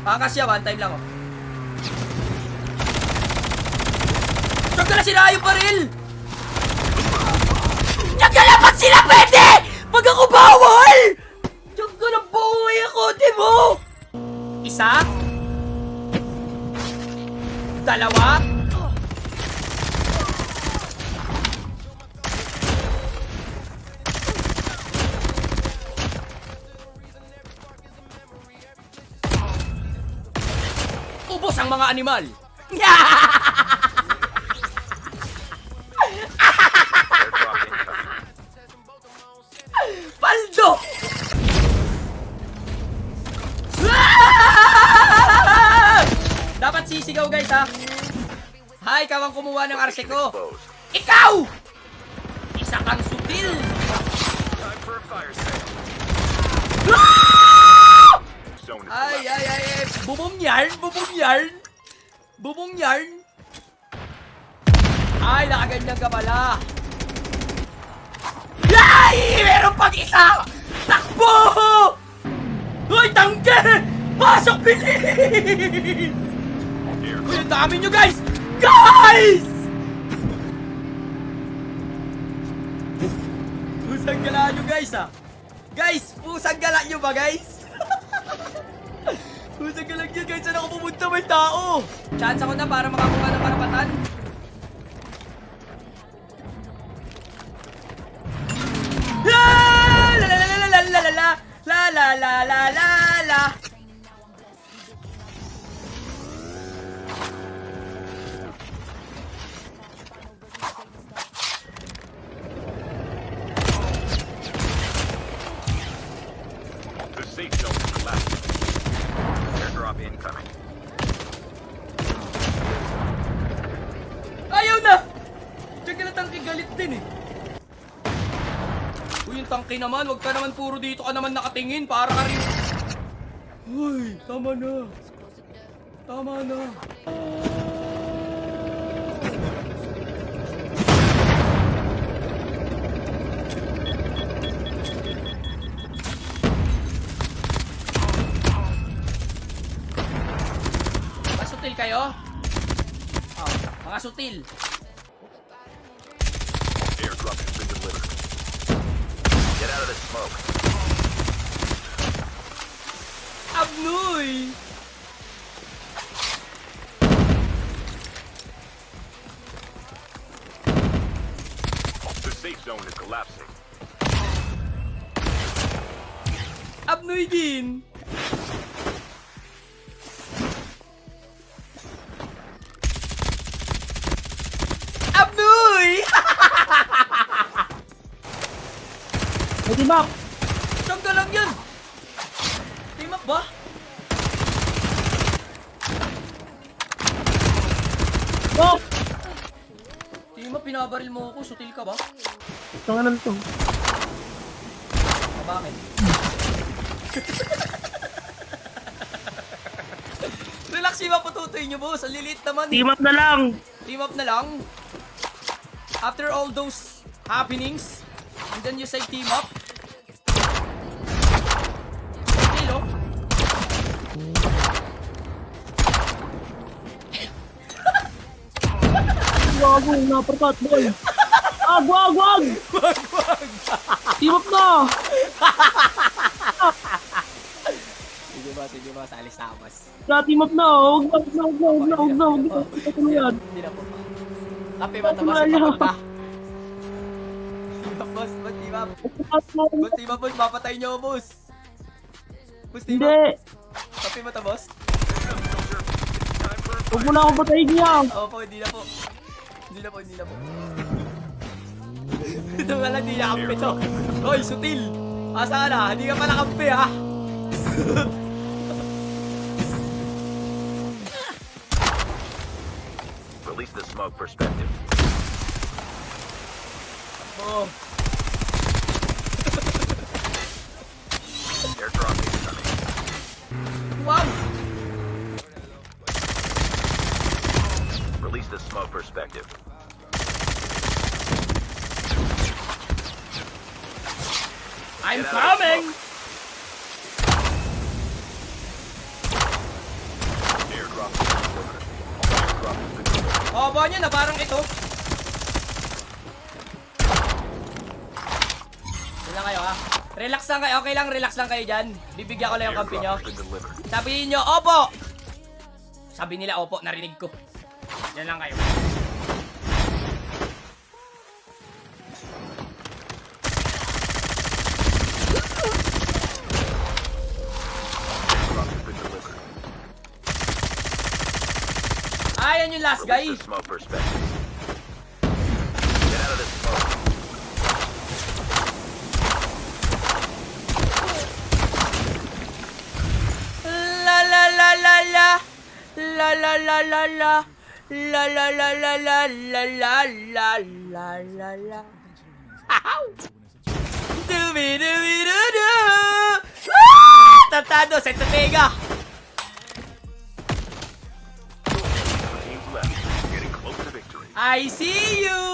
Pakakasya, one time lang oh. Diyan ka na sila yung baril! Diyan ka na ba't sila pwede? Pag ako bawal! Diyan ka na buhay ako, di mo! Isa? Dalawa? Ubos ang mga animal! Paldo! Dapat sisigaw guys ha. Hi, ikaw ang kumuha ng arse ko. Ikaw! Isa kang sutil! Ay! Bubong yarn! Bubong yarn! Ay, nakaganyan ka pala. Ay! Meron pang isa! Takbo! Hoy, tangke! Pasok, bilis! Uy, ang dami nyo, guys! Guys! Pusang gala nyo, guys, ha? Guys, pusang gala nyo ba, guys? Pusang gala nyo, guys. Saan ako pumunta? May tao! Chance ako na para makakuha ng karapatan. La. The safe zone is collapsing. Airdrop incoming. Ayaw na! Diyan ka na tangke, galit din eh. Uy, yung tangke naman, wag ka naman puro dito ka naman nakatingin para ka rin. Uy, tama na. Tama na. Masutil kayo? Oh, mga sutil. Airdrop has been delivered. Get out of the smoke. Abnoy! The safe zone is collapsing. Abnoy din! Abnoy! May team up! Saan ka lang yan? Team up ba? Oh! Team up, pinabaril mo ako. Sutil ka ba? Tanganan to. Bakit? Relax yung mapututoy nyo, boss. Ang lilit naman. Team up na lang! Team up na lang. After all those happenings, and then you say team up. Hello? Gago, naperkat, boy! Wag! Team up na! Sige ba, alis na ako, boss. Team up na! Huwag na! Ano yan? Hindi na po. Kape ba ito, boss? Ipapalta. Team up, boss. Team up. Boss, team up, boss. Mapatay nyo, boss. Boss, team up. Hindi! Kape ba ito, boss? Huwag mo na akong patayin niya! Opo, hindi na po. Hindi na po. Ito nga lang, hindi na kampi to. Hoy, sutil! Asa ka na? Hindi ka pala kampi, ha? Release the smoke perspective. Oh. Airdrop incoming. Wow! Release the smoke perspective. I'm Get out of the coming! smoke. Drop has been delivered. Haba niya na parang ito. Yun lang kayo ha. Relax lang kayo. Okay lang, relax lang kayo dyan. Bibigyan ko lang yung kampi nyo. Airdrop has been delivered. Sabihin nyo, opo! Sabi nila, opo, narinig ko. Yan lang kayo. Drop has been delivered. Ayan yung last guy. Release the smoke perspective. Get out of this smoke. La la la la la. La la la la la. La la la la la la la la la la la. Ow! Dubi dubi du du. Ah! Tatado sa Tatega. Teams left. Getting close to victory. I see you.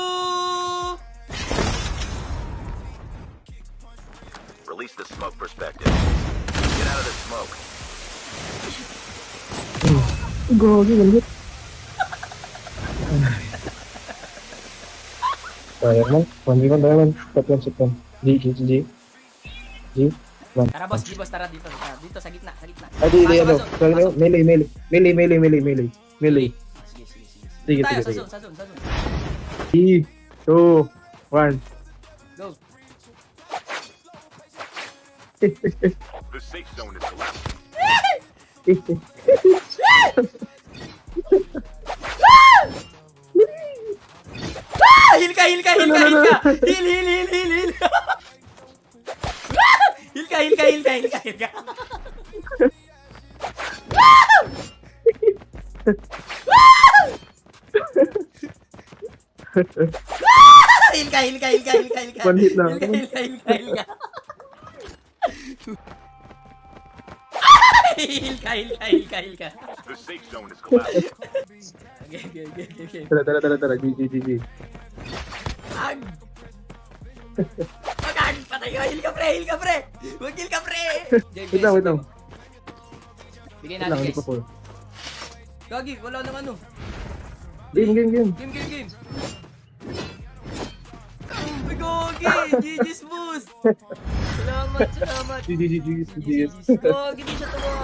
Release the smoke perspective. Get out of this smoke. Gogi, galit. Kaya mo? 1v1 tayo man. Sit 1. G. Tara boss, di boss, tara dito. Tara, dito sa gitna, sa gitna. Ay, di, ano. Pasok. Melee. Sige, sige, sige. Sige, Tayo, sige. sa zone. 3, 2, 1. Go. The safe zone is collapsing. Ah! Heal ka. Heal. Heal. Heal ka. Heal ka. One hit lang. Heal ka. Heal ka. The safe zone is collapsing. Okay. Tara. GG. Ag! Agad! Patay ka! Heal ka, pre! Huwag heal ka, pre! Wait lang. Bigyan Wait lang, natin, hindi pa guys. full. Gagi, wala nang ano. Game. Game. Uy, Gagi! GG's boost! Salamat. GG. Gagi, di siya tuwa.